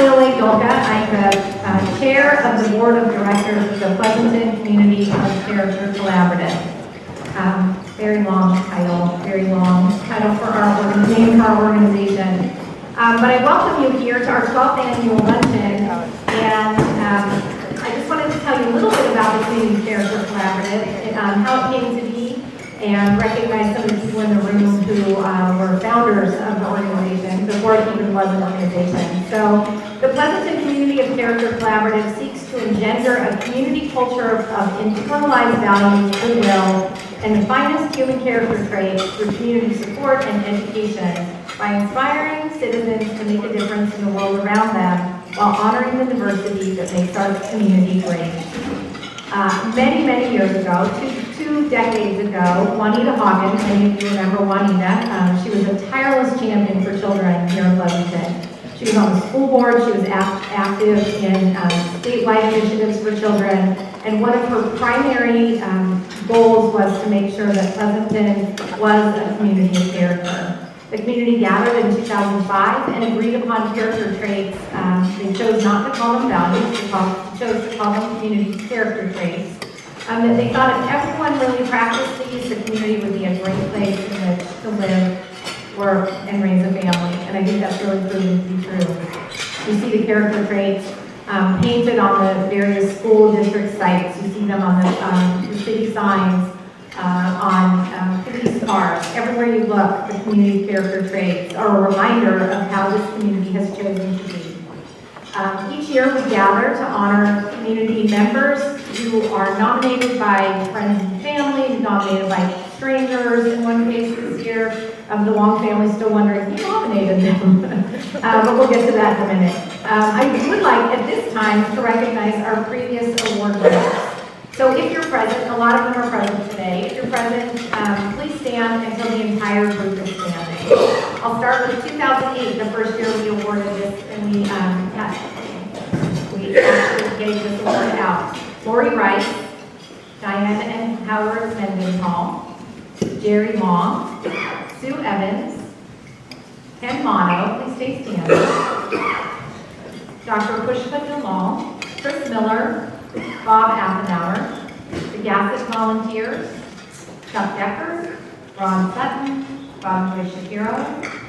I'm the chair of the board of directors of the Pleasanton Community of Character Collaborative. Very long title for our name for our organization. But I welcome you here to our 12th annual luncheon, and I just wanted to tell you a little bit about the Community Character Collaborative, how it came to be, and recognize some of the people in the room who were founders of the organization before it even was an organization. So the Pleasanton Community of Character Collaborative seeks to engender a community culture of internalized values, goodwill, and the finest human character traits through community support and education by inspiring citizens to make a difference in the world around them while honoring the diversity that makes our community great. Many years ago, two decades ago, Juanita Hagen, many of you remember Juanita, she was a tireless champion for children here in Pleasanton. She was on the school board, she was active in statewide initiatives for children, and one of her primary goals was to make sure that Pleasanton was a community of character. The community gathered in 2005 and agreed upon character traits. They chose not to call them values, they chose to call them community character traits. That they thought if everyone really practiced these, the community would be a great place in which to live, work, and raise a family. And I think that's really proven to be true. You see the character traits painted on the various school district sites. You see them on the city signs, on police cars. Everywhere you look, the community character traits are a reminder of how this community has chosen to be. Each year we gather to honor community members who are nominated by friends and family, nominated by strangers. In one case this year, the Long family still wondering who nominated them. But we'll get to that in a minute. I would like at this time to recognize our previous award winners. So if you're present, a lot of them are present today. If you're present, please stand until the entire group is standing. I'll start with 2008, the first year we awarded this, and we actually gave this award out. Lori Rice, Diana and Howard Mendenhall, Jerry Long, Sue Evans, Ken Mono, please stay standing, Dr. Pushpa Jamal, Chris Miller, Bob Affenauer, the Gasset Volunteers, Chuck Decker, Ron Sutton, Bob Joy Shapiro,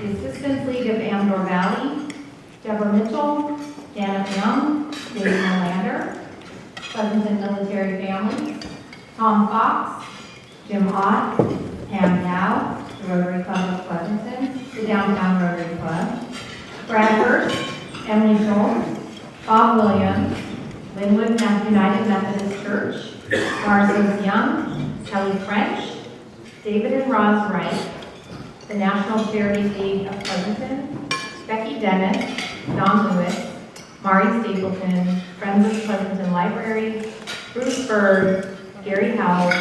the Assistance League of Amdor Valley, Deborah Mitchell, Janet Young, David Melander, Pleasanton Military Families, Tom Fox, Jim Ott, Pam Dow, the Rotary Club of Pleasanton, the Downtown Rotary Club, Brad Hurst, Emily Schultz, Bob Williams, Linwood United Methodist Church, Marcos Young, Kelly French, David and Roz Wright, the National Charity League of Pleasanton, Becky Dennis, Don Lewis, Mari Stapleton, Friends of Pleasanton Library, Bruce Bird, Gary Howell,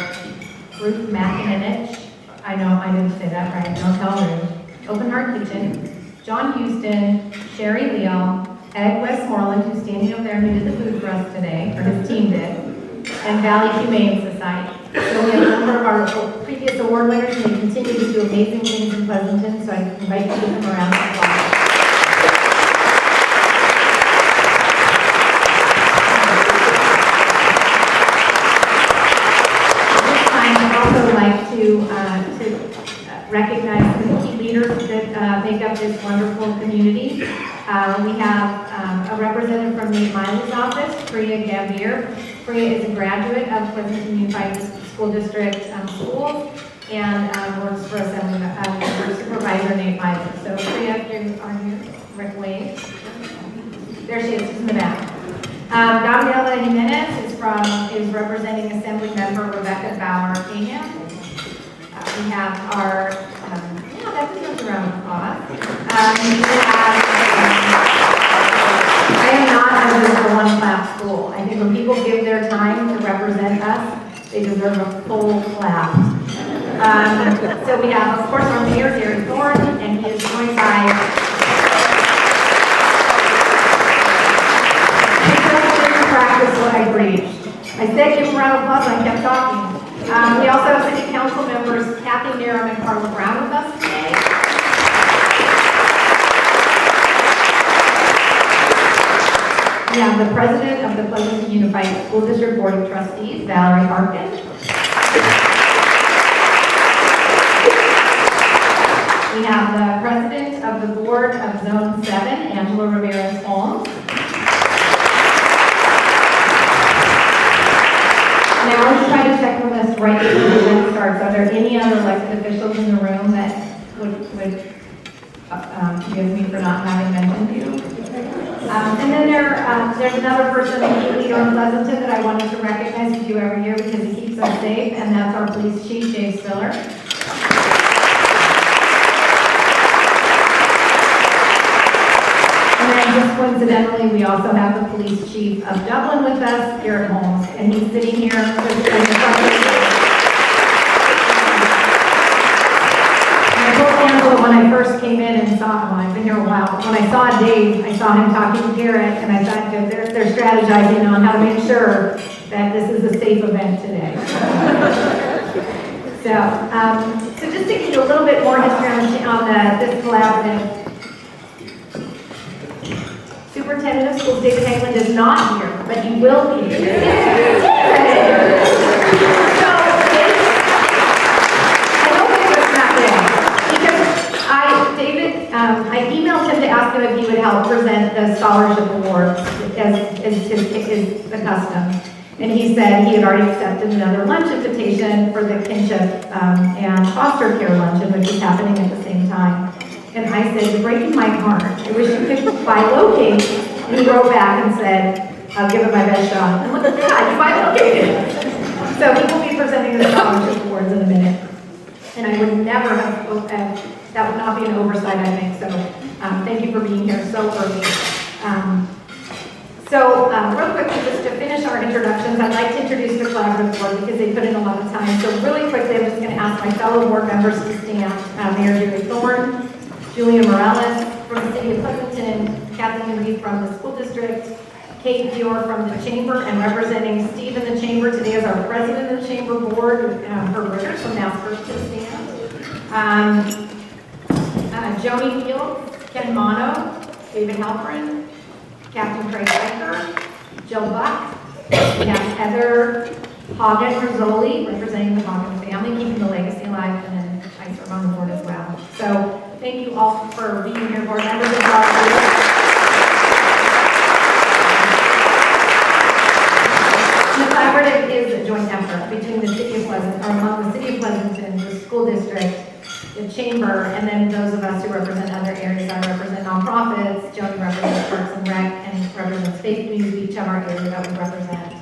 Ruth McInernich, I know I didn't say that right, don't tell Ruth, Open Heart Kitchen, John Houston, Sherry Leal, Ed Westmoreland, who's standing over there, who did the food for us today, or his team did, and Valley Humane Society. So we have a number of our previous award winners, and they continue to do amazing things in Pleasanton, so I invite you to come around and applause. This time, I'd also like to recognize the key leaders that make up this wonderful community. We have a representative from Nate Miley's office, Priya Gambier. Priya is a graduate of Pleasanton Unified School District schools and works for Supervisor Nate Miley. So Priya, if you are here, Rick wave. There she is, she's in the back. Gabriela Jimenez is representing Assembly Member Rebecca Bauer-Cahan. We have our, that deserves a round of applause. I am not just a one-clap school. I think when people give their time to represent us, they deserve a full clap. So we have, of course, our mayor, Gary Thorne, and he is joined by practice what I preached. I said give him a round of applause, and I kept talking. We also have city council members Kathy Narum and Carla Brown with us today. We have the President of the Pleasanton Unified School District Board of Trustees, Valerie Harkin. We have the President of the Board of Zone 7, Angela Ramirez-Holmes. Now let's try to check with us right before the event starts. Are there any other elected officials in the room that would forgive me for not having mentioned you? And then there's another person, a leader in Pleasanton, that I wanted to recognize. We do every year because he keeps us safe, and that's our police chief, Dave Spiller. And then just coincidentally, we also have the police chief of Dublin with us, Garrett Holmes, and he's sitting here in the front. When I first came in and saw him, I've been here a while, but when I saw Dave, I saw him talking to Garrett, and I thought that they're strategizing on how to make sure that this is a safe event today. So just to give you a little bit more history on this collaborative, Superintendent of Schools David Hanklin is not here, but he will be here. I emailed him to ask him if he would help present the scholarship awards as the custom. And he said he had already accepted another lunch invitation for the kinship and foster care luncheon, which is happening at the same time. And I said, "You're breaking my heart. I wish you could bilocate." And he wrote back and said, "I'll give it my best shot." And look at that, he bilocated. So he will be presenting the scholarship awards in a minute. And I would never have, that would not be an oversight, I think. So thank you for being here so early. Real quickly, just to finish our introductions, I'd like to introduce the collaborative board because they put in a lot of time. So really quickly, I'm just going to ask my fellow board members to stand. Mayor Jerry Thorne, Julia Morales from the City of Pleasanton, Kathleen Reed from the School District, Kate Dior from the Chamber, and representing Steve in the Chamber today is our President of the Chamber Board, Herb Ritter, so now first to stand. Joni Fields, Ken Mono, David Halperin, Captain Craig Becker, Jill Buck, we have Heather Hagen Rizzoli, representing the Hagen family, keeping the legacy alive, and then I serve on the board as well. So thank you all for being here, board members and volunteers. The collaborative is a joint effort between the City of Pleasanton, or among the City of Pleasanton, the school district, the chamber, and then those of us who represent other areas. I represent nonprofits, Joni represents Parks and Rec, and represents faith communities, each of our areas that we represent.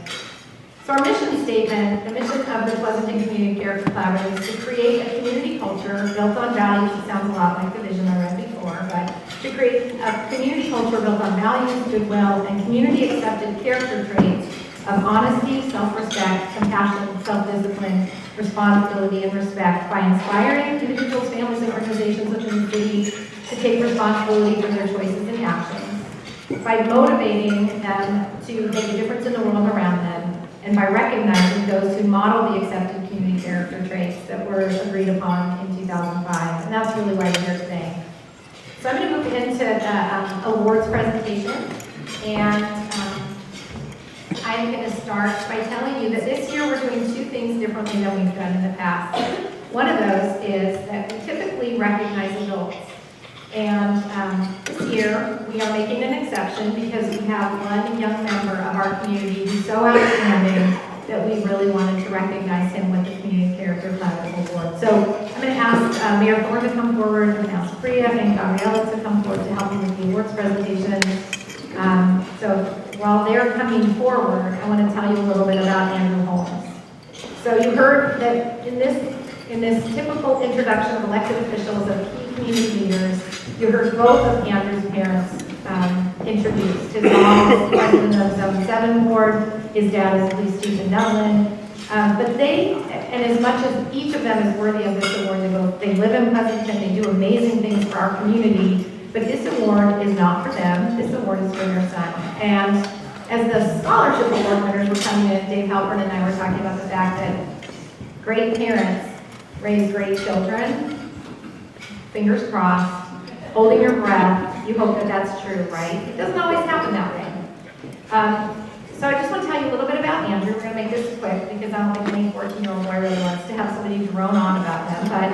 So our mission statement, the mission of the Pleasanton Community Care Collaborative is to create a community culture built on values. It sounds a lot like the vision I read before, but to create a community culture built on values, goodwill, and community-accepted character traits of honesty, self-respect, compassion, self-discipline, responsibility, and respect by inspiring individuals, families, and organizations within the city to take responsibility for their choices and actions, by motivating them to make a difference in the world around them, and by recognizing those who model the accepted community character traits that were agreed upon in 2005. And that's really why we're here today. So I'm going to move into the awards presentation, and I'm going to start by telling you that this year we're doing two things differently than we've done in the past. One of those is that we typically recognize adults. And this year we are making an exception because we have one young member of our community who's so outstanding that we really wanted to recognize him with the Community Character Collaborative Award. So I'm going to ask Mayor Thorne to come forward, I'm going to ask Priya and Gabriella to come forward to help me with the awards presentation. So while they're coming forward, I want to tell you a little bit about Andrew Holmes. So you heard that in this typical introduction of elected officials, of key community leaders, you heard both of Andrew's parents introduced. His mom is president of Zone 7 board, his dad is police chief in Dublin. But they, and as much as each of them is worthy of this award, they live in Pleasanton, they do amazing things for our community. But this award is not for them. This award is for their son. And as the scholarship award winners were coming in, Dave Halpern and I were talking about the fact that great parents raise great children. Fingers crossed. Holding your breath. You hope that that's true, right? It doesn't always happen that way. So I just want to tell you a little bit about Andrew. We're going to make this quick because I don't think any 14-year-old boy really wants to have somebody drone on about them. But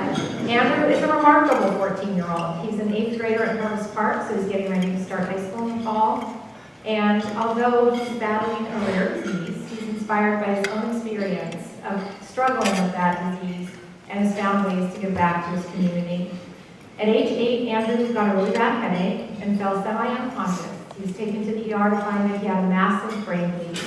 Andrew is a remarkable 14-year-old. He's an 8th grader at Norris Park, so he's getting ready to start high school in the fall. And although he's battling a rare disease, he's inspired by his own experience of struggling with that disease and has found ways to give back to his community. At age 8, Andrew got a really bad headache and fell semi-unconscious. He was taken to the ER to find that he had a massive brain bleed.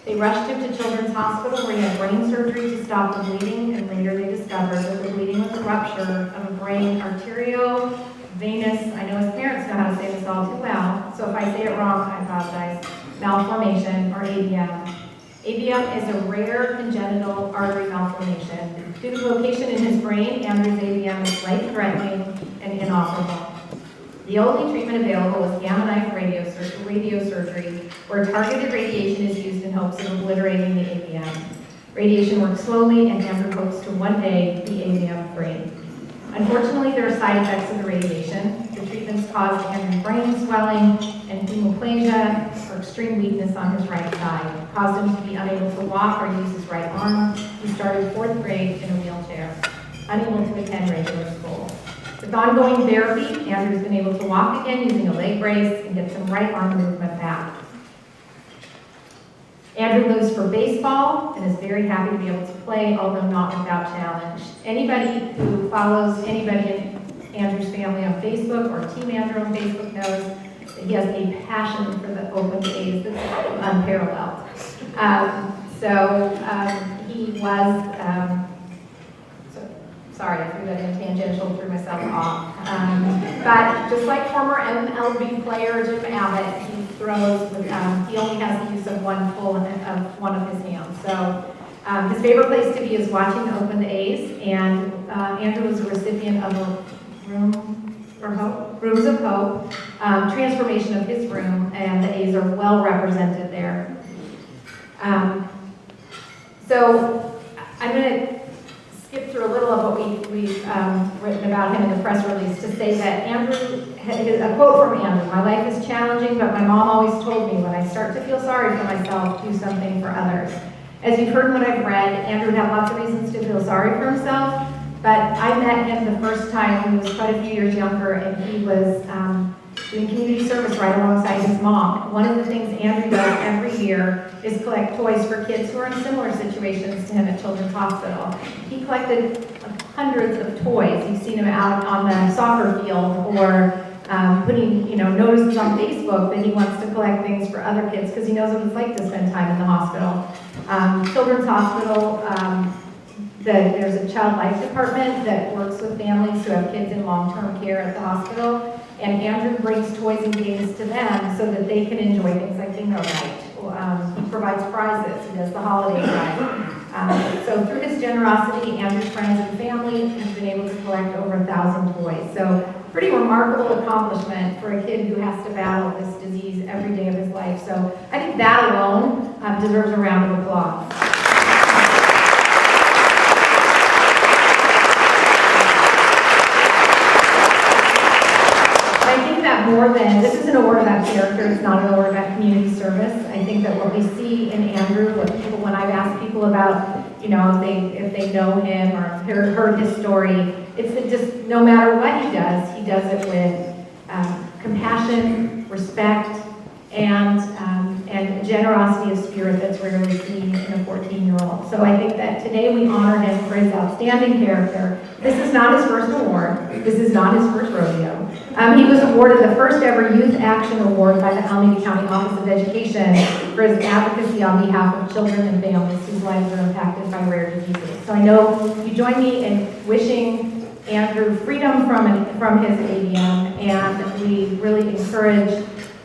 They rushed him to Children's Hospital where he had brain surgery to stop the bleeding, and later they discovered that the bleeding was a rupture of a brain arteriovenous, I know his parents know how to say this all too well, so if I say it wrong, I apologize, malformation, or AVM. AVM is a rare congenital artery malformation. Due to the location in his brain, Andrew's AVM is life-threatening and inoperable. The only treatment available is gamma knife radiosurgery, where targeted radiation is used in hopes of obliterating the AVM. Radiation works slowly, and Andrew hopes to one day be AVM free. Unfortunately, there are side effects of the radiation. The treatments caused Andrew's brain swelling and hemiplegia, or extreme weakness on his right side. It caused him to be unable to walk or use his right arm. He started 4th grade in a wheelchair, unable to attend regular school. With ongoing therapy, Andrew's been able to walk again using a leg brace and get some right arm movement back. Andrew lives for baseball and is very happy to be able to play, although not without challenge. Anybody who follows anybody in Andrew's family on Facebook or Team Andrew on Facebook knows that he has a passion for the open days that's unparalleled. He was, sorry, I threw that in tangential, threw myself off. But just like former MLB player Jim Abbott, he throws with, he only has the use of one of his hands. So his favorite place to be is watching the Oakland A's, and Andrew was a recipient of a Rooms of Hope transformation of his room, and the A's are well represented there. So I'm going to skip through a little of what we've written about him in the press release to say that Andrew, a quote from Andrew, "My life is challenging, but my mom always told me when I start to feel sorry for myself, do something for others." As you've heard what I've read, Andrew had lots of reasons to feel sorry for himself, but I met him the first time when he was quite a few years younger, and he was doing community service right alongside his mom. One of the things Andrew does every year is collect toys for kids who are in similar situations to him at Children's Hospital. He collected hundreds of toys. You've seen him out on the soccer field or putting notices on Facebook that he wants to collect things for other kids because he knows what it's like to spend time in the hospital. Children's Hospital, there's a child life department that works with families who have kids in long-term care at the hospital, and Andrew brings toys and games to them so that they can enjoy things like bingo night. He provides prizes. He does the holiday drive. So through his generosity, Andrew's friends and family have been able to collect over 1,000 toys. So pretty remarkable accomplishment for a kid who has to battle this disease every day of his life. So I think that alone deserves a round of applause. This is an award about character, it's not an award about community service. I think that what we see in Andrew, when I've asked people about, if they know him or heard his story, it's that just no matter what he does it with compassion, respect, and generosity of spirit that's rarely seen in a 14-year-old. So I think that today we honor him for his outstanding character. This is not his first award. This is not his first rodeo. He was awarded the first ever Youth Action Award by the Alameda County Office of Education for his advocacy on behalf of children and families whose lives are impacted by rare diseases. So I know you join me in wishing Andrew freedom from his AVM, and we really encourage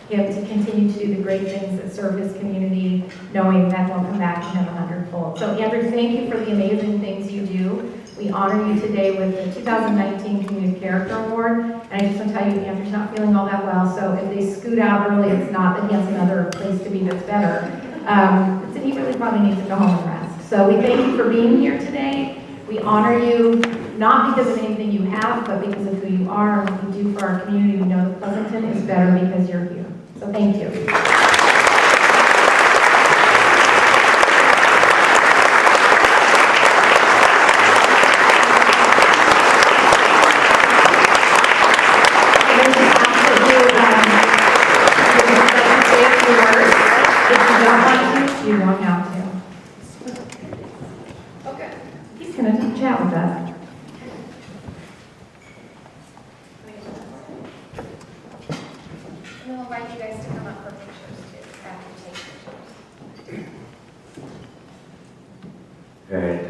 him to continue to do the great things that serve his community, knowing that will come back to him 100-fold. So Andrew, thank you for the amazing things you do. We honor you today with the 2019 Community Character Award. And I just want to tell you, Andrew's not feeling all that well, so if they scoot out early, it's not that he has another place to be that's better. It's that he really probably needs to go home and rest. So we thank you for being here today. We honor you, not because of anything you have, but because of who you are and what you do for our community. We know that Pleasanton is better because you're here. So thank you. chat with us. And we'll invite you guys to come up for pictures too, after you take pictures. All right,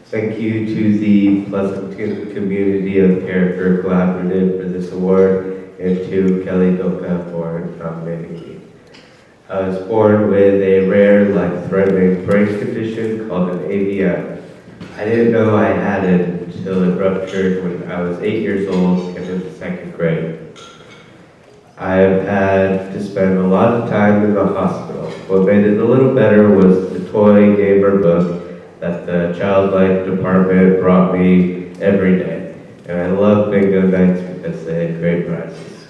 thank you to the Pleasanton Community of Character Collaborative for this award, and to Kelly Doka for nominating me. I was born with a rare, life-threatening brain condition called an AVM. I didn't know I had it until it ruptured when I was 8 years old and in the 2nd grade. I've had to spend a lot of time in the hospital. What made it a little better was the toy, game, or book that the child life department brought me every day. And I love bingo nights because they had great prizes.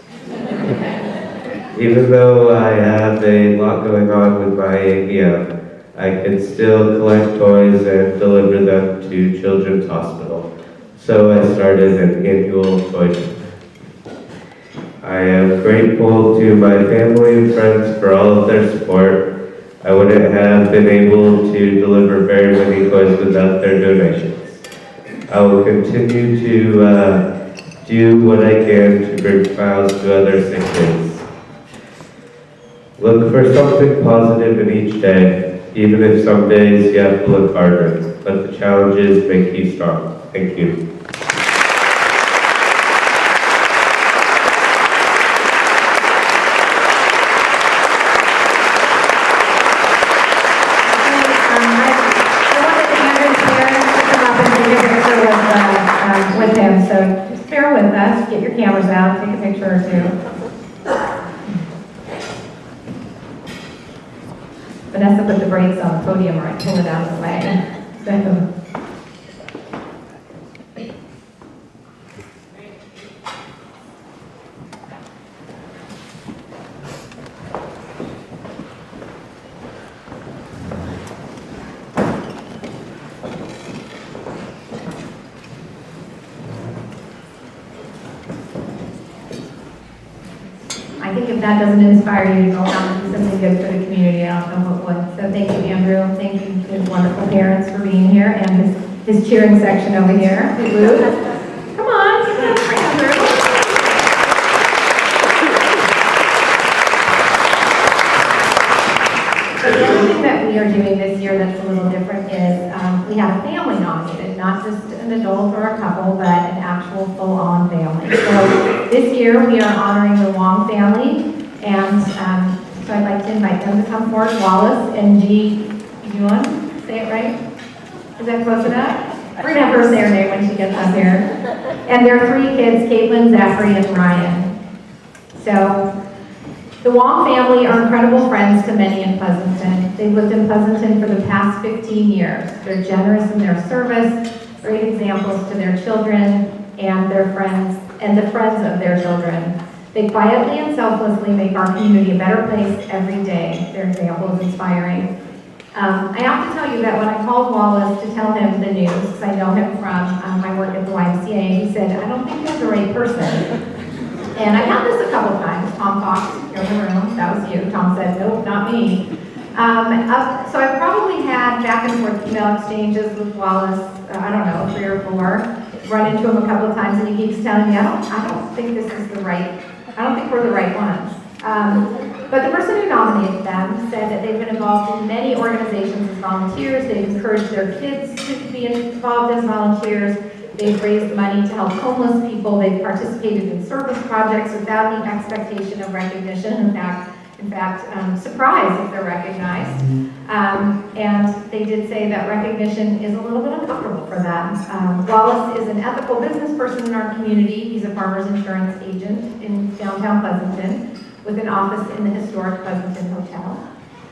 Even though I have a lot going on with my AVM, I can still collect toys and deliver them to Children's Hospital. So I started an annual toy drive. I am grateful to my family and friends for all of their support. I wouldn't have been able to deliver very many toys without their donations. I will continue to do what I can to bring smiles to other sick kids. Look for something positive in each day, even if some days you have to look harder. Let the challenges make you strong. Thank you. With him, so just bear with us, get your cameras out, take a picture or two. Vanessa put the brakes on the podium or I pull it out of the way. So, I think if that doesn't inspire you to go out and do something good for the community, I don't know what would. So thank you, Andrew. Thank you to his wonderful parents for being here and his cheering section over here. Woo. Come on, give it up for Andrew. So the other thing that we are doing this year that's a little different is we have a family nominated, not just an adult or a couple, but an actual full-on family. So this year we are honoring the Wong family, and so I'd like to invite them to come forward. Wallace and G. Yuan, say it right? Is that close enough? We're gonna have her say her name when she gets up here. And their 3 kids, Caitlin, Zachary, and Ryan. So the Wong family are incredible friends to many in Pleasanton. They've lived in Pleasanton for the past 15 years. They're generous in their service, great examples to their children and their friends, and the friends of their children. They quietly and selflessly make our community a better place every day. Their example is inspiring. I have to tell you that when I called Wallace to tell him the news, because I know him from my work at the YMCA, he said, "I don't think you're the right person." And I had this a couple times. Tom Fox, you're in the room, that was you. Tom said, "Nope, not me." So I've probably had back and forth email exchanges with Wallace, I don't know, 3 or 4. Run into him a couple of times and he keeps telling me, I don't think this is the right, I don't think we're the right ones. But the person who nominated them said that they've been involved in many organizations as volunteers. They've encouraged their kids to be involved as volunteers. They've raised money to help homeless people. They've participated in service projects without any expectation of recognition. In fact, surprised if they're recognized. And they did say that recognition is a little bit uncomfortable for them. Wallace is an ethical business person in our community. He's a farmer's insurance agent in downtown Pleasanton with an office in the historic Pleasanton Hotel.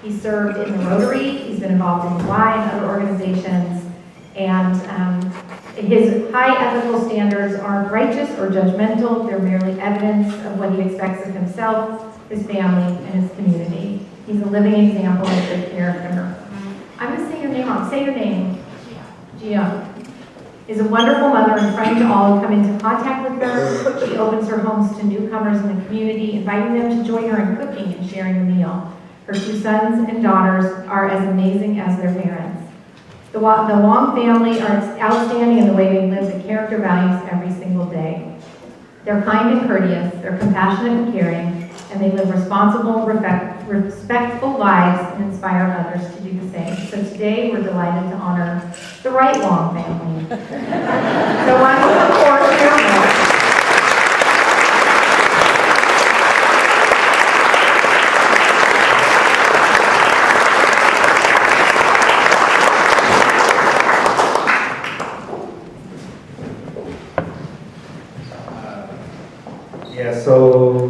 He served in the Rotary. He's been involved in Y and other organizations. And his high ethical standards aren't righteous or judgmental. They're merely evidence of what he expects of himself, his family, and his community. He's a living example of good character. I'm going to say your name wrong. Say your name. Gia is a wonderful mother and friend to all who come into contact with her. She opens her homes to newcomers in the community, inviting them to join her in cooking and sharing a meal. Her 2 sons and daughters are as amazing as their parents. The Wong family are outstanding in the way they live the character values every single day. They're kind and courteous, they're compassionate and caring, and they live responsible, respectful lives and inspire others to do the same. So today, we're delighted to honor the Wright Wong family. So I will support their work. Yeah, so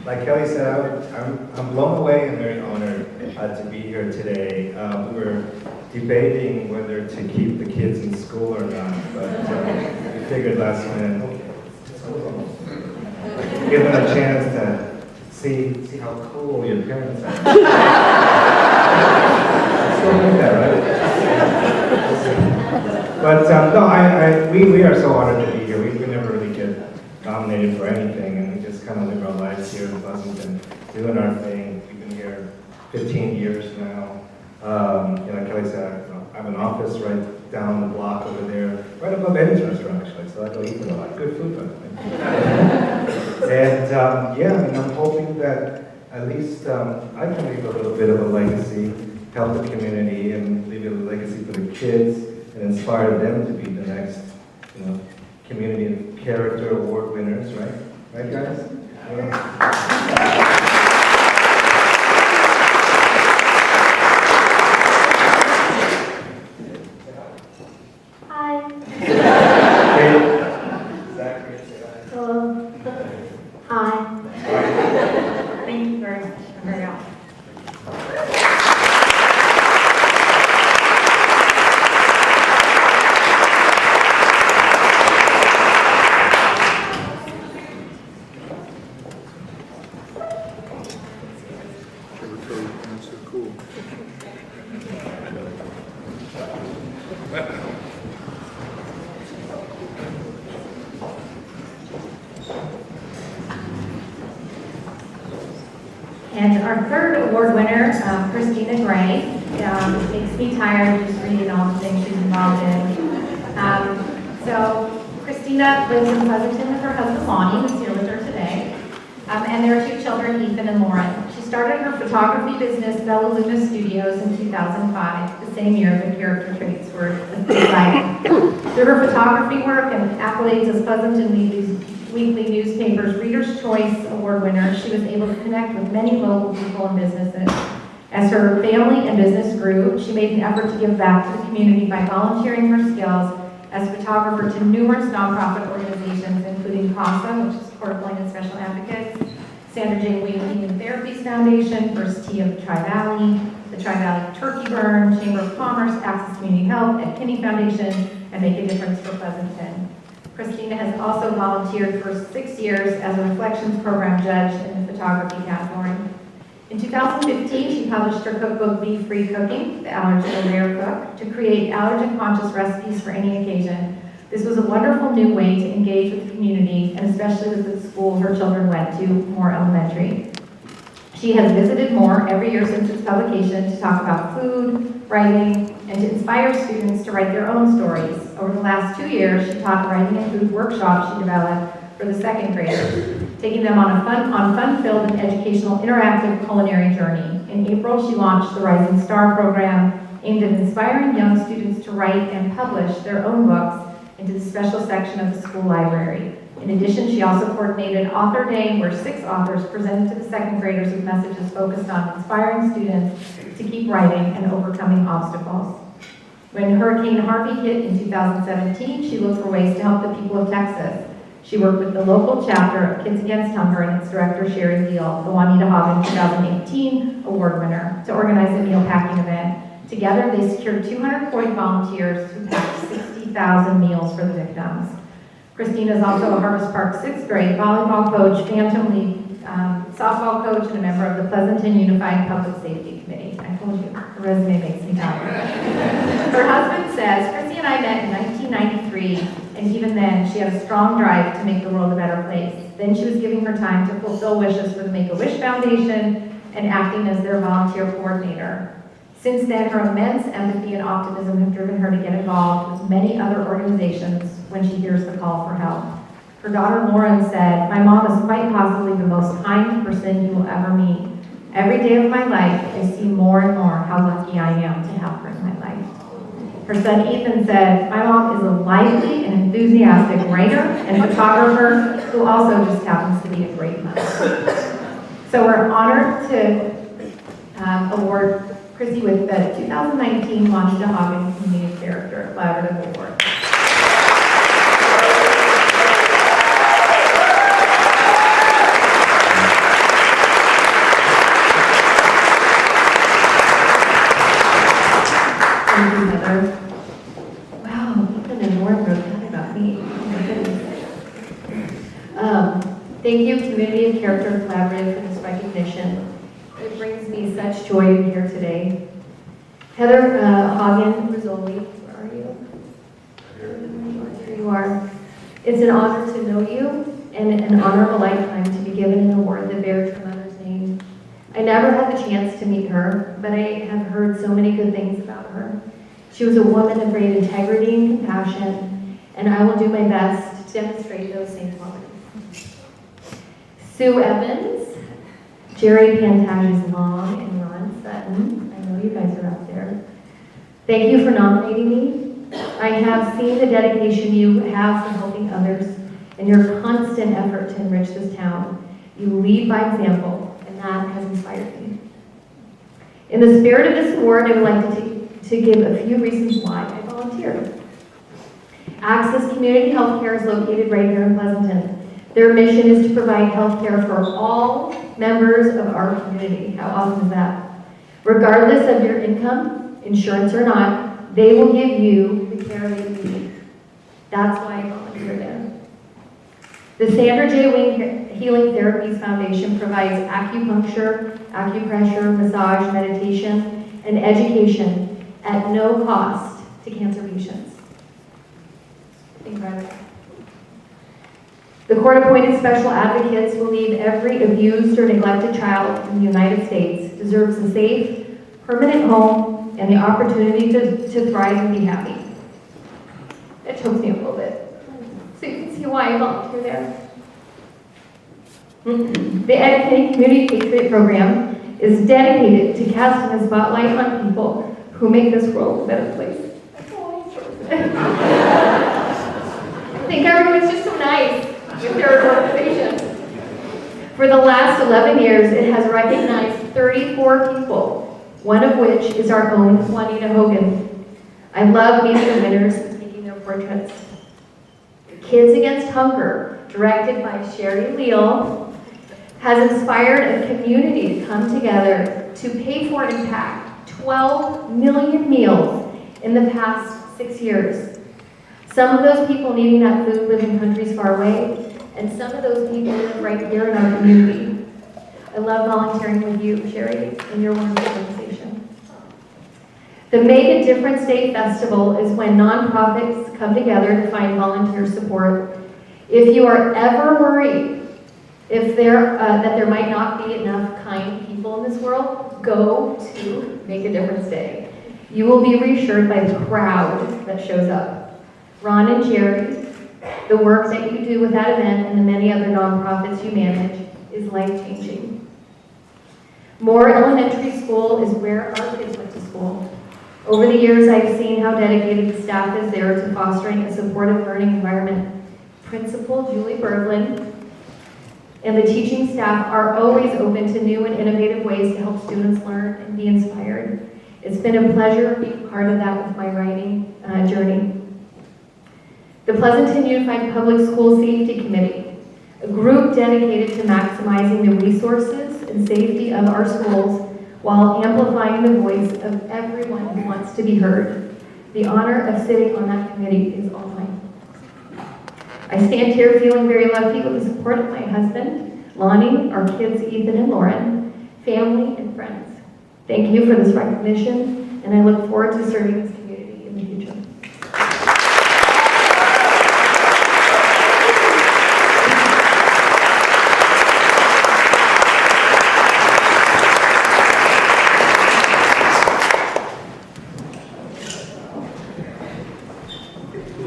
like Kelly said, I'm blown away and very honored to be here today. We were debating whether to keep the kids in school or not, but we figured last minute, okay, give them a chance to see how cool your parents are. Still think that, right? But no, we are so honored to be here. We never really get nominated for anything, and we just kind of live our lives here in Pleasanton, doing our thing. We've been here 15 years now. Kelly said, I have an office right down the block over there, right above Eddie's restaurant, actually, so I go eat a lot. Good food, by the way. And I'm hoping that at least I can leave a little bit of a legacy, help the community, and leave a legacy for the kids, and inspire them to be the next, Community and Character Award winners, right? Right, guys? Yeah. Hi. Hey, Zachary, say hi. Hello. Hi. Thank you very much. I'm very honored. And our third award winner, Christina Gray, makes me tired just reading all the things she's involved in. So Christina lives in Pleasanton with her husband Lonnie, who's here with her today. And there are two children, Ethan and Lauren. She started her photography business, Bella Luna Studios, in 2005, the same year the character traits were decided. Through her photography work and accolades as Pleasanton Weekly Newspaper's Reader's Choice Award winner, she was able to connect with many local people and businesses. As her family and business grew, she made an effort to give back to the community by volunteering her skills as a photographer to numerous nonprofit organizations, including CASA, which is Court Appointed Special Advocates, Sandra J. Wheaton Human Therapies Foundation, First Tee of the Tri-Valley, the Tri-Valley Turkey Burn, Chamber of Commerce, Access Community Health, Ed Kinney Foundation, and Make a Difference for Pleasanton. Christina has also volunteered for 6 years as a Reflections Program judge in the photography category. In 2015, she published her cookbook, Be Free Cooking, The Allergen Aware Cook, to create allergen-conscious recipes for any occasion. This was a wonderful new way to engage with the community, and especially with the school her children went to, Moore Elementary. She has visited Moore every year since its publication to talk about food, writing, and to inspire students to write their own stories. Over the last 2 years, she taught writing and food workshops she developed for the second graders, taking them on fun-filled and educational interactive culinary journey. In April, she launched the Rising Star program, aimed at inspiring young students to write and publish their own books into the special section of the school library. In addition, she also coordinated Author Day, where 6 authors presented to the second graders with messages focused on inspiring students to keep writing and overcoming obstacles. When Hurricane Harvey hit in 2017, she looked for ways to help the people of Texas. She worked with the local chapter of Kids Against Hunger and its director, Sherry Deal, the Juanita Hagen 2018 award winner, to organize a meal packing event. Together, they secured 240 volunteers who packed 60,000 meals for the victims. Christina is also a Harvest Park 6th grade volleyball coach, Phantom League softball coach, and a member of the Pleasanton Unified Public Safety Committee. I told you, her resume makes me tired. Her husband says, Christy and I met in 1993, and even then, she had a strong drive to make the world a better place. Then she was giving her time to fulfill wishes for the Make-A-Wish Foundation and acting as their volunteer coordinator. Since then, her immense empathy and optimism have driven her to get involved with many other organizations when she hears the call for help. Her daughter Lauren said, "My mom is quite possibly the most kind person you will ever meet. Every day of my life, I see more and more how lucky I am to have her in my life." Her son Ethan said, "My mom is a lively and enthusiastic writer and photographer who also just happens to be a great mother." So we're honored to award Chrissy with the 2019 Juanita Hagen Community Character Collaborative Award. Thank you, Heather. Wow, Ethan and Lauren wrote that about me. Oh my goodness. Thank you, Community of Character Collaborative, for this recognition. It brings me such joy to be here today. Heather Hagen Rizzoli, where are you? Here you are. It's an honor to know you and an honor of a lifetime to be given an award that bears her mother's name. I never had the chance to meet her, but I have heard so many good things about her. She was a woman of great integrity and compassion, and I will do my best to demonstrate those same qualities. Sue Evans, Jerry Pantages Long, and Ron Sutton, I know you guys are up there. Thank you for nominating me. I have seen the dedication you have for helping others and your constant effort to enrich this town. You lead by example, and that has inspired me. In the spirit of this award, I would like to give a few reasons why I volunteered. Access Community Healthcare is located right here in Pleasanton. Their mission is to provide health care for all members of our community. How awesome is that? Regardless of your income, insurance or not, they will give you the care that you need. That's why I volunteer there. The Sandra J. Wing Healing Therapies Foundation provides acupuncture, acupressure, massage, meditation, and education at no cost to cancer patients. Incredible. The court-appointed special advocates believe every abused or neglected child in the United States deserves a safe, permanent home and the opportunity to thrive and be happy. It chokes me a little bit, so you can see why I volunteer there. The Educating Community Patriot Program is dedicated to casting a spotlight on people who make this world a better place. I think everyone's just so nice with their organizations. For the last 11 years, it has recognized 34 people, one of which is our own Juanita Hagen. I love meeting the winners and taking their portraits. Kids Against Hunger, directed by Sherry Leal, has inspired a community to come together to pay for and pack 12 million meals in the past 6 years. Some of those people needing that food live in countries far away, and some of those people live right here in our community. I love volunteering with you, Sherry, and your wonderful organization. The Make a Difference Day Festival is when nonprofits come together to find volunteer support. If you are ever worried that there might not be enough kind people in this world, go to Make a Difference Day. You will be reassured by the crowd that shows up. Ron and Jerry, the work that you do with that event and the many other nonprofits you manage is life-changing. Moore Elementary School is where our kids went to school. Over the years, I've seen how dedicated the staff is there to fostering a supportive learning environment. Principal Julie Berglund and the teaching staff are always open to new and innovative ways to help students learn and be inspired. It's been a pleasure being part of that with my writing journey. The Pleasanton Unified Public School Safety Committee, a group dedicated to maximizing the resources and safety of our schools while amplifying the voice of everyone who wants to be heard. The honor of sitting on that committee is all mine. I stand here feeling very lucky with the support of my husband, Lonnie, our kids, Ethan and Lauren, family, and friends. Thank you for this recognition, and I look forward to serving this community in the future. The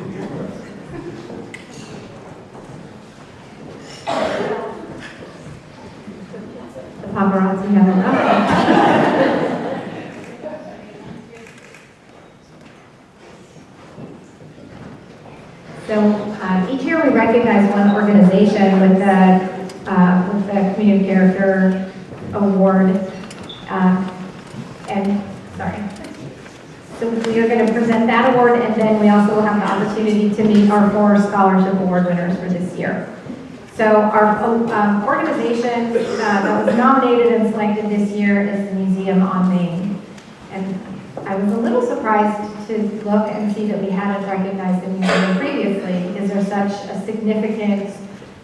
paparazzi have arrived. So each year we recognize one organization with the Community Character Award. So we are going to present that award, and then we also will have the opportunity to meet our 4 scholarship award winners for this year. So our organization that was nominated and selected this year is the Museum on Main. And I was a little surprised to look and see that we hadn't recognized the museum previously, because they're such a significant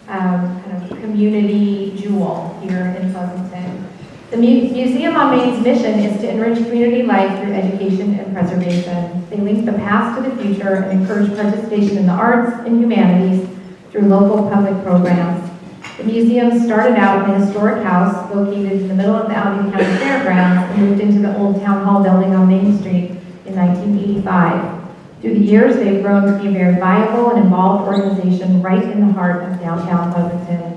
kind of community jewel here in Pleasanton. The Museum on Main's mission is to enrich community life through education and preservation. They link the past to the future and encourage participation in the arts and humanities through local public programs. The museum started out in a historic house located in the middle of the Allegheny County Fairgrounds and moved into the old Town Hall building on Main Street in 1985. Through the years, they've grown to be a very viable and involved organization right in the heart of downtown Pleasanton.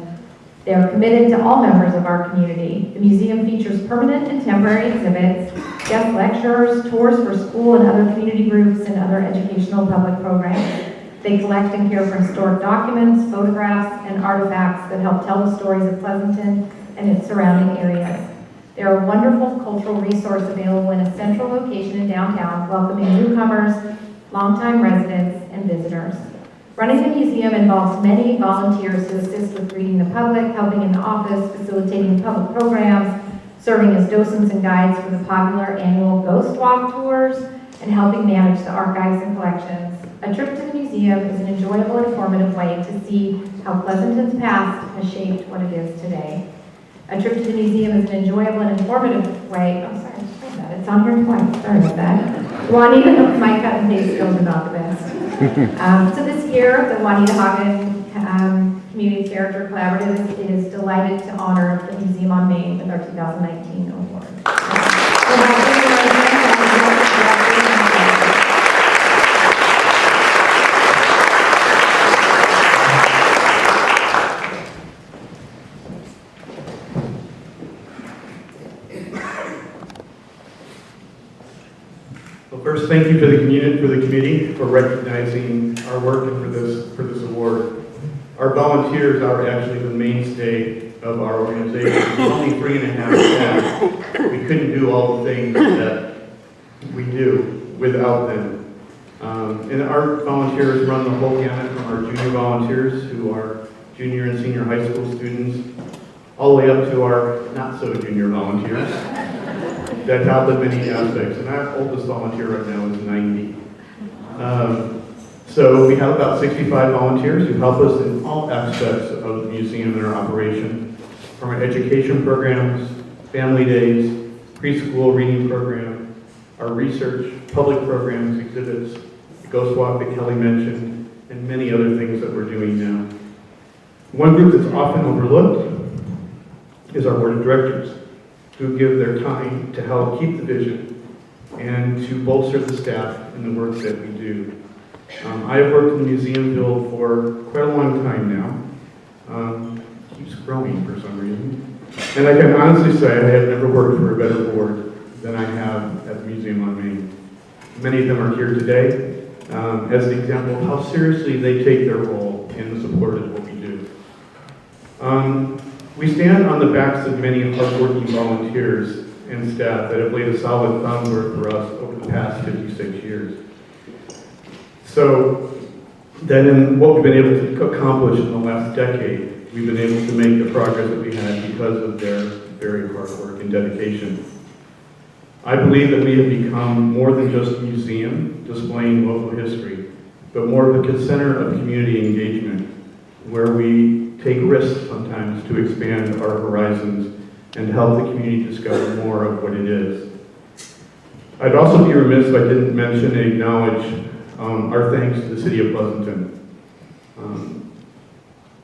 They are committed to all members of our community. The museum features permanent and temporary exhibits, guest lecturers, tours for school and other community groups, and other educational public programs. They collect and care for historic documents, photographs, and artifacts that help tell the stories of Pleasanton and its surrounding areas. They are a wonderful cultural resource available in a central location in downtown, welcoming newcomers, longtime residents, and visitors. Running the museum involves many volunteers who assist with greeting the public, helping in the office, facilitating public programs, serving as docents and guides for the popular annual Ghost Walk tours, and helping manage the archives and collections. A trip to the museum is an enjoyable and informative way to see how Pleasanton's past has shaped what it is today. A trip to the museum is an enjoyable and informative way, oh sorry, wait a minute, it's on here twice, sorry about that. Juanita, my cut and paste skills are not the best. So this year, the Juanita Hagen Community Character Collaborative is delighted to honor the Museum on Main with our 2019 award. Well, first, thank you for the committee for recognizing our work and for this award. Our volunteers are actually the mainstay of our organization. We're only 3.5 staff. We couldn't do all the things that we do without them. And our volunteers run the whole gamut, from our junior volunteers who are junior and senior high school students, all the way up to our not so junior volunteers that help in many aspects. And our oldest volunteer right now is 90. So we have about 65 volunteers who help us in all aspects of the museum and our operation, from our education programs, family days, preschool reading program, our research, public programs, exhibits, the Ghost Walk that Kelly mentioned, and many other things that we're doing now. One group that's often overlooked is our board of directors, who give their time to help keep the vision and to bolster the staff in the work that we do. I have worked in the museum field for quite a long time now. Keeps growing for some reason. And I can honestly say I have never worked for a better board than I have at the Museum on Main. Many of them are here today as an example of how seriously they take their role in the support of what we do. We stand on the backs of many hardworking volunteers and staff that have laid a solid groundwork for us over the past 56 years. So then in what we've been able to accomplish in the last decade, we've been able to make the progress that we had because of their very hard work and dedication. I believe that we have become more than just a museum displaying local history, but more of a center of community engagement, where we take risks sometimes to expand our horizons and help the community discover more of what it is. I'd also be remiss if I didn't mention and acknowledge our thanks to the City of Pleasanton.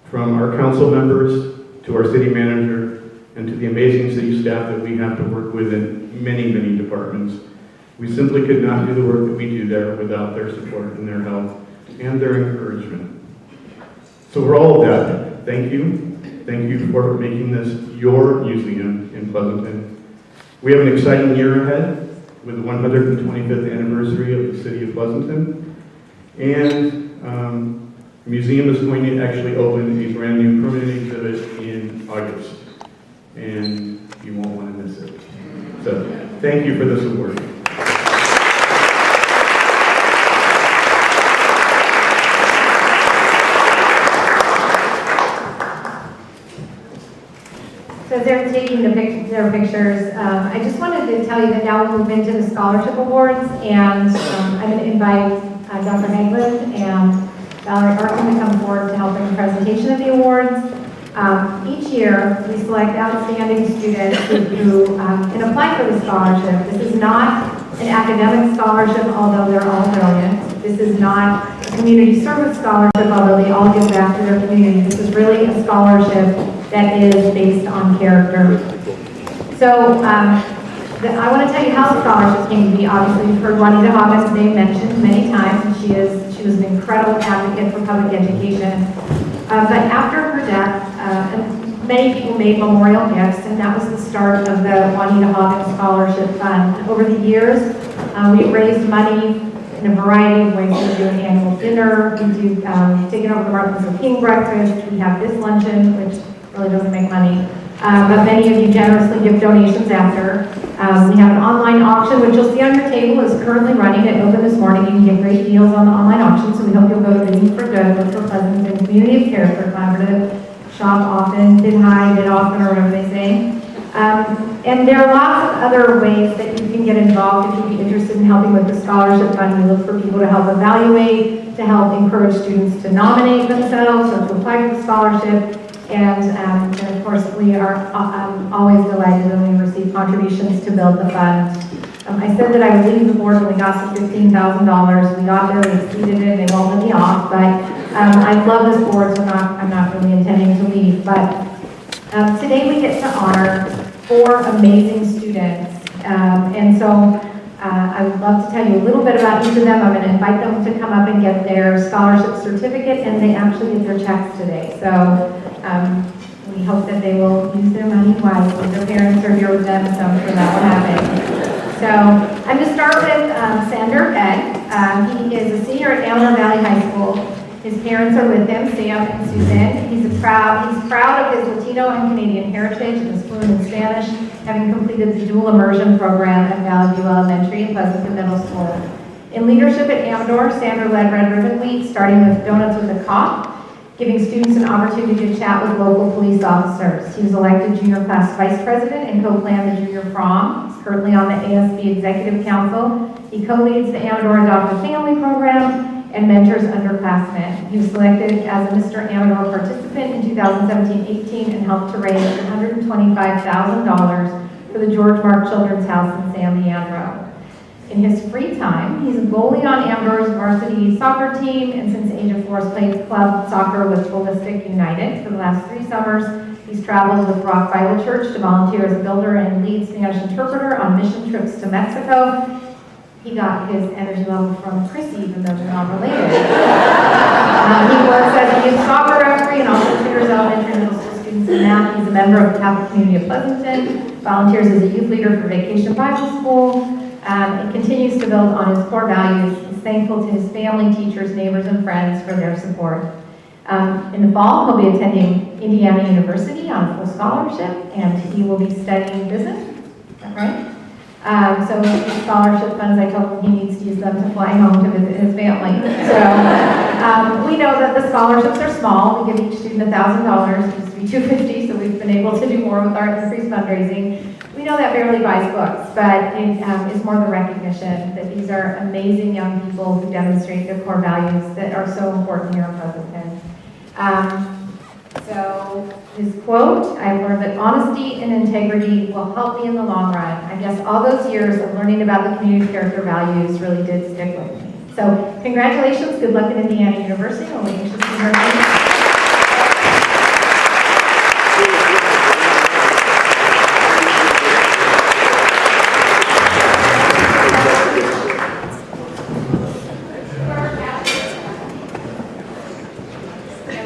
From our council members to our city manager and to the amazing city staff that we have to work with in many, many departments. We simply could not do the work that we do there without their support and their help. and their encouragement. So for all of that, thank you. Thank you for making this your museum in Pleasanton. We have an exciting year ahead with the 125th anniversary of the city of Pleasanton. And the museum is going to actually open a brand new permanent exhibit in August. And you won't want to miss it. So thank you for this award. So as they're taking their pictures, I just wanted to tell you that now we'll move into the scholarship awards, and I'm going to invite Dr. Haglund and Valerie Arkin to come forward to help in the presentation of the awards. Each year, we select outstanding students who can apply for the scholarship. This is not an academic scholarship, although they're all brilliant. This is not a community service scholarship, although they all give back to their community. This is really a scholarship that is based on character. So I want to tell you how the scholarship came to be. Obviously, you've heard Juanita Hawkins' name mentioned many times, and she was an incredible advocate for public education. But after her death, many people made memorial gifts, and that was the start of the Juanita Hawkins Scholarship Fund. Over the years, we've raised money in a variety of ways. We do an annual dinner, we do taking over the Martin Luther King breakfast, we have this luncheon, which really doesn't make money, but many of you generously give donations after. We have an online auction, which you'll see on your table is currently running. It opened this morning. You can get great deals on the online auction, so we hope you'll go to Bidding for Good, look for Pleasanton Community of Character Collaborative, shop often, bid high, bid often, or whatever they say. And there are lots of other ways that you can get involved if you'd be interested in helping with the scholarship fund. We look for people to help evaluate, to help encourage students to nominate themselves or to apply for the scholarship. And of course, we are always delighted when we receive contributions to build the fund. I said that I would leave the board when we got to $15,000. We got there, we exceeded it, and they won't let me off. But I love this board, so I'm not really intending to leave. But today we get to honor 4 amazing students. And so I would love to tell you a little bit about each of them. I'm going to invite them to come up and get their scholarship certificate, and they actually get their checks today. So we hope that they will use their money wisely. Their parents are here with them, so I'm sure that will happen. So I'm going to start with Sander Peck. He is a senior at Antelope Valley High School. His parents are with him, Sam and Susan. He's proud of his Latino and Canadian heritage and is fluent in Spanish, having completed the dual immersion program at Valley View Elementary and Pleasanton Middle School. In leadership at Amador, Sander led Red Ribbon Week, starting with Donuts with a Cop, giving students an opportunity to chat with local police officers. He was elected junior class vice president and co-planned the junior prom. He's currently on the ASB Executive Council. He co-leads the Amador Adopt a Family program and mentors underclassmen. He was selected as a Mr. Amador participant in 2017-18 and helped to raise $125,000 for the George Mark Children's House in San Leandro. In his free time, he's a goalie on Amador's varsity soccer team, and since the age of 4 has played club soccer with Holistic United. For the last 3 summers, he's traveled with Rock Bible Church to volunteer as a builder and lead Spanish interpreter on mission trips to Mexico. He got his energy level from Chrissy, even though they're not related. He works as a youth soccer referee and also tutors elementary and middle school students in math. He's a member of the Catholic Community of Pleasanton, volunteers as a youth leader for Vacation Bible School, and continues to build on his core values. He's thankful to his family, teachers, neighbors, and friends for their support. In the fall, he'll be attending Indiana University on a full scholarship, and he will be studying business. Is that right? So these scholarship funds, I told him he needs to use them to fly home to visit his family. So we know that the scholarships are small. We give each student $1,000. It used to be $250, so we've been able to do more with our increased fundraising. We know that barely buys books, but it is more the recognition that these are amazing young people who demonstrate their core values that are so important here in Pleasanton. So his quote, I've learned that honesty and integrity will help me in the long run. I guess all those years of learning about the community character values really did stick with me. So congratulations, good luck at Indiana University. I'll be anxious to hear from you.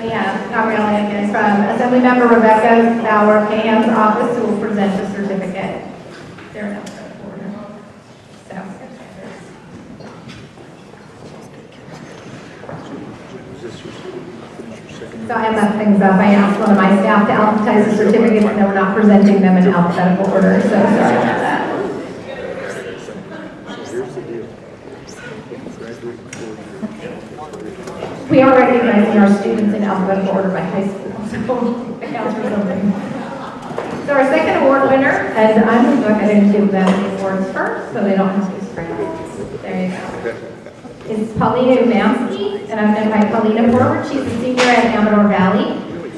join me, Gabrielle Jenkins from Assemblymember Rebecca Bauer, Kahan's office, who will present the certificate. They're in alphabetical order. So I left things up. I asked one of my staff to alphabetize the certificates, and they were not presenting them in alphabetical order, so sorry about that. We are recognizing our students in alphabetical order by high school, so it counts for something. So our second award winner, and I'm going to go ahead and give them the awards first, so they don't have to spread out. There you go. It's Paulina Umansky, and I'm going to invite Paulina forward. She's a senior at Amador Valley,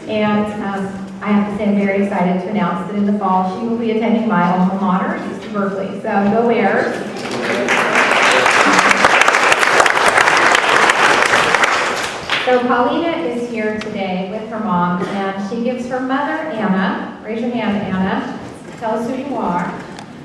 and I have to say I'm very excited to announce that in the fall she will be attending my alma mater, UC Berkeley. So go Bears. So Paulina is here today with her mom, and she gives her mother, Anna, raise your hand, Anna, tell us who you are.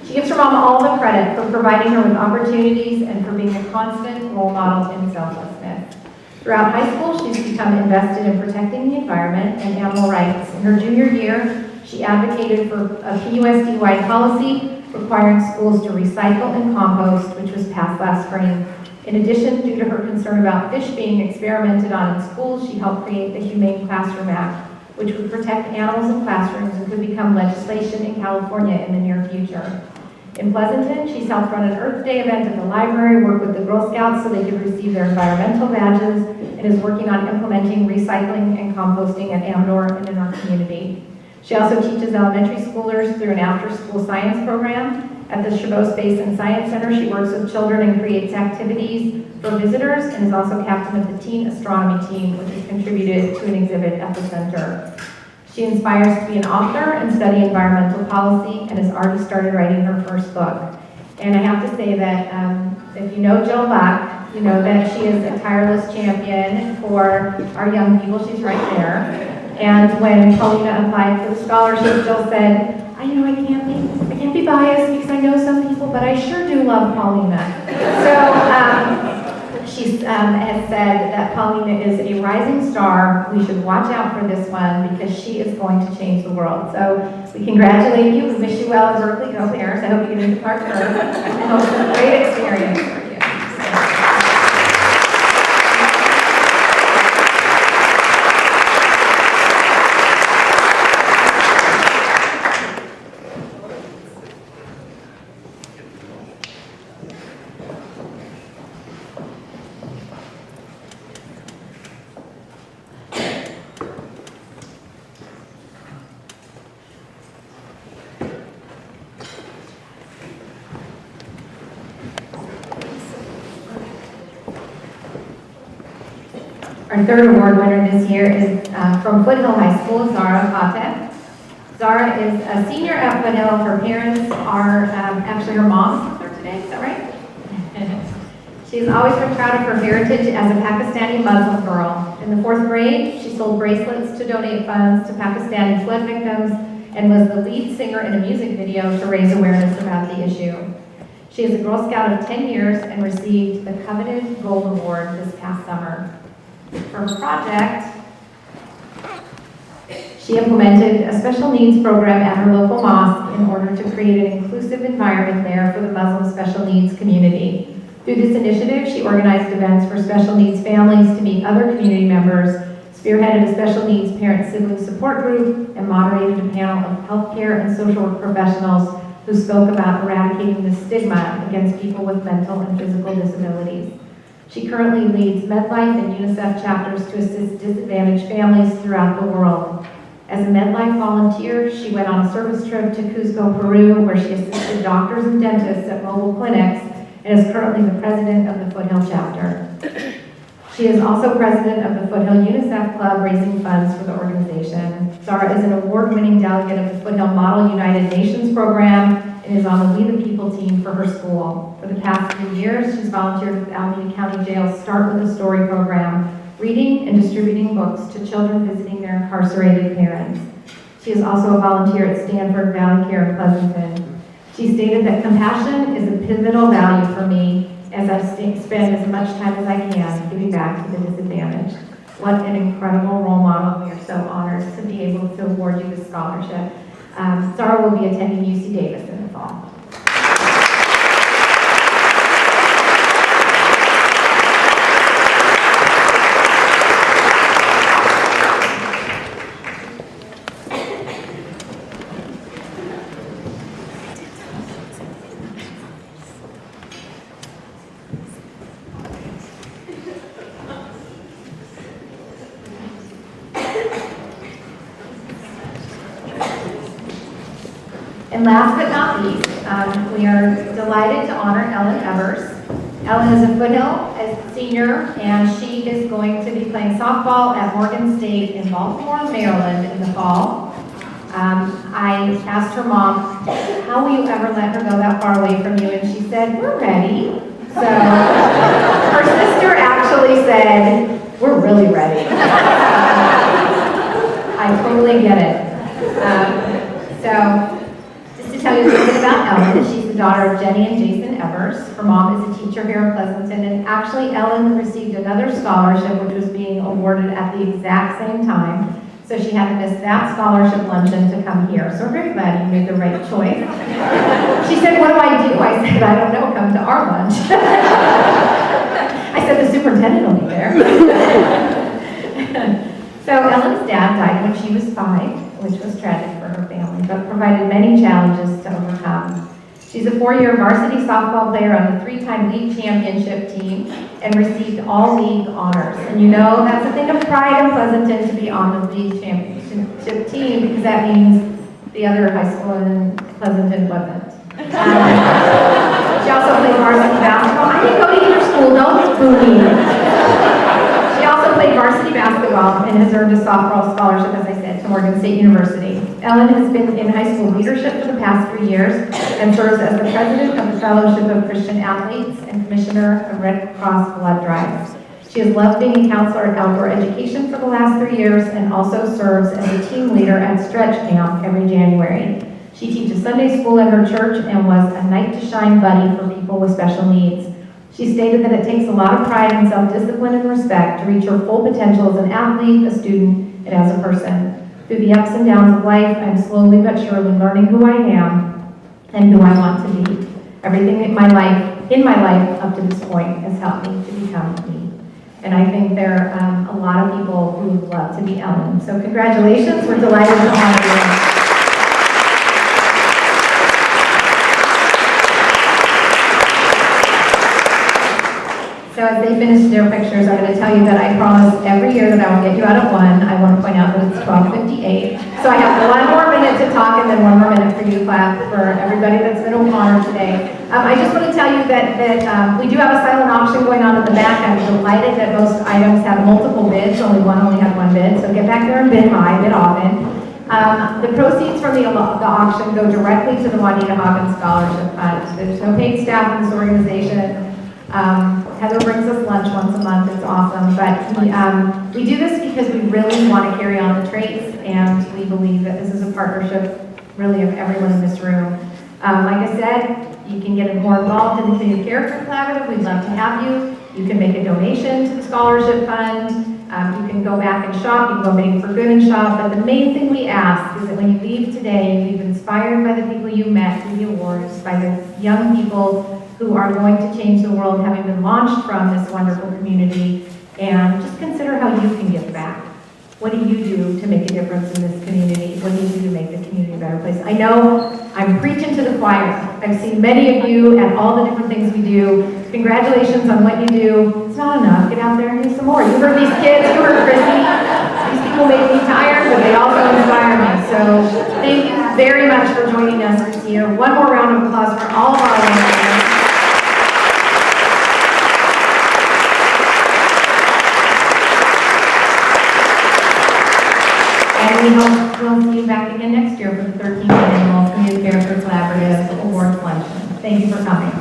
She gives her mom all the credit for providing her with opportunities and for being a constant role model in selflessness. Throughout high school, she's become invested in protecting the environment and animal rights. In her junior year, she advocated for a PUSD-wide policy requiring schools to recycle and compost, which was passed last spring. In addition, due to her concern about fish being experimented on in schools, she helped create the Humane Classroom Act, which would protect animals in classrooms and could become legislation in California in the near future. In Pleasanton, she's helped run an Earth Day event at the library, work with the Girl Scouts so they could receive their environmental badges, and is working on implementing recycling and composting at Amador and in our community. She also teaches elementary schoolers through an after-school science program. At the Chabot Space and Science Center, she works with children and creates activities for visitors, and is also captain of the teen astronomy team, which has contributed to an exhibit at the center. She inspires to be an author and study environmental policy, and has already started writing her first book. And I have to say that if you know Jill Luck, you know that she is a tireless champion for our young people. She's right there. And when Paulina applied for the scholarship, Jill said, I know I can't be biased because I know some people, but I sure do love Paulina. So she has said that Paulina is a rising star. We should watch out for this one because she is going to change the world. So we congratulate you. We wish you well at Berkeley. Go Bears. I hope you get into Park Curve. I hope it's a great experience for you. Our third award winner this year is from Foothill High School, Zara Kate. Zara is a senior at Foothill. Her parents are actually her mom's here today, is that right? She's always been proud of her heritage as a Pakistani Muslim girl. In the 4th grade, she sold bracelets to donate funds to Pakistani flood victims and was the lead singer in a music video to raise awareness about the issue. She is a Girl Scout of 10 years and received the coveted Gold Award this past summer. For her project, she implemented a special needs program at her local mosque in order to create an inclusive environment there for the Muslim special needs community. Through this initiative, she organized events for special needs families to meet other community members, spearheaded a special needs parent sibling support group, and moderated a panel of healthcare and social work professionals who spoke about eradicating the stigma against people with mental and physical disabilities. She currently leads MedLife and UNICEF chapters to assist disadvantaged families throughout the world. As a MedLife volunteer, she went on a service trip to Cusco, Peru, where she assisted doctors and dentists at mobile clinics, and is currently the president of the Foothill chapter. She is also president of the Foothill UNICEF Club, raising funds for the organization. Zara is an award-winning delegate of the Foothill Model United Nations program and is on the We the People team for her school. For the past 3 years, she's volunteered with Alameda County Jail's Start with a Story program, reading and distributing books to children visiting their incarcerated parents. She is also a volunteer at Stanford Valley Care in Pleasanton. She stated that compassion is a pivotal value for me as I spend as much time as I can giving back to the disadvantaged. What an incredible role model. We are so honored to be able to award you this scholarship. Zara will be attending UC Davis in the fall. And last but not least, we are delighted to honor Ellen Evers. Ellen is a Foothill as senior, and she is going to be playing softball at Morgan State in Baltimore, Maryland in the fall. I asked her mom, how will you ever let her go that far away from you? And she said, we're ready. So her sister actually said, we're really ready. I totally get it. So just to tell you a little bit about Ellen, she's the daughter of Jenny and Jason Evers. Her mom is a teacher here in Pleasanton, and actually Ellen received another scholarship which was being awarded at the exact same time. So she had to miss that scholarship luncheon to come here. So we're very glad you made the right choice. She said, what do? I said, I don't know, come to our lunch. I said, the superintendent will be there. So Ellen's dad died when she was 5, which was tragic for her family, but provided many challenges to overcome. She's a 4-year varsity softball player on the 3-time league championship team and received all league honors. And you know, that's a thing of pride in Pleasanton to be on the league championship team, because that means the other high school in Pleasanton wasn't. She also played varsity basketball. I didn't go to either school, don't boo me. She also played varsity basketball and has earned a softball scholarship, as I said, to Morgan State University. Ellen has been in high school leadership for the past 3 years and serves as the president of the Fellowship of Christian Athletes and commissioner of Red Cross blood drives. She has loved being a counselor at outdoor education for the last 3 years and also serves as a team leader at Stretch Camp every January. She teaches Sunday school at her church and was a Night to Shine buddy for people with special needs. She stated that it takes a lot of pride and self-discipline and respect to reach her full potential as an athlete, a student, and as a person. Through the ups and downs of life, I'm slowly but surely learning who I am and who I want to be. Everything in my life up to this point has helped me to become me. And I think there are a lot of people who would love to be Ellen. So congratulations, we're delighted to honor you. So as they finish their pictures, I'm going to tell you that I promise every year that I will get you out of 1. I want to point out that it's 12:58. So I have 1 more minute to talk and then 1 more minute for you to clap for everybody that's been honored today. I just want to tell you that we do have a silent auction going on in the back. I'm delighted that most items have multiple bids. Only had 1 bid. So get back there and bid high, bid often. The proceeds from the auction go directly to the Juanita Hoggins Scholarship Fund. There's no paid staff in this organization. Heather brings us lunch once a month, it's awesome, but we do this because we really want to carry on the traits, and we believe that this is a partnership really of everyone in this room. Like I said, you can get more involved in the Community Character Collaborative. We'd love to have you. You can make a donation to the scholarship fund. You can go back and shop. You can go Make for Good and shop. But the main thing we ask is that when you leave today, you leave inspired by the people you met through the awards, by the young people who are going to change the world, having been launched from this wonderful community. And just consider how you can give back. What do you do to make a difference in this community? What do you do to make the community a better place? I know I'm preaching to the choir. I've seen many of you at all the different things we do. Congratulations on what you do. It's not enough. Get out there and do some more. You heard these kids, you heard Chrissy. These people make me tired, but they also inspire me. So thank you very much for joining us this year. 1 more round of applause for all of our winners. And we hope we'll see you back again next year for the 13th Annual Community Character Collaborative Awards Luncheon. Thank you for coming.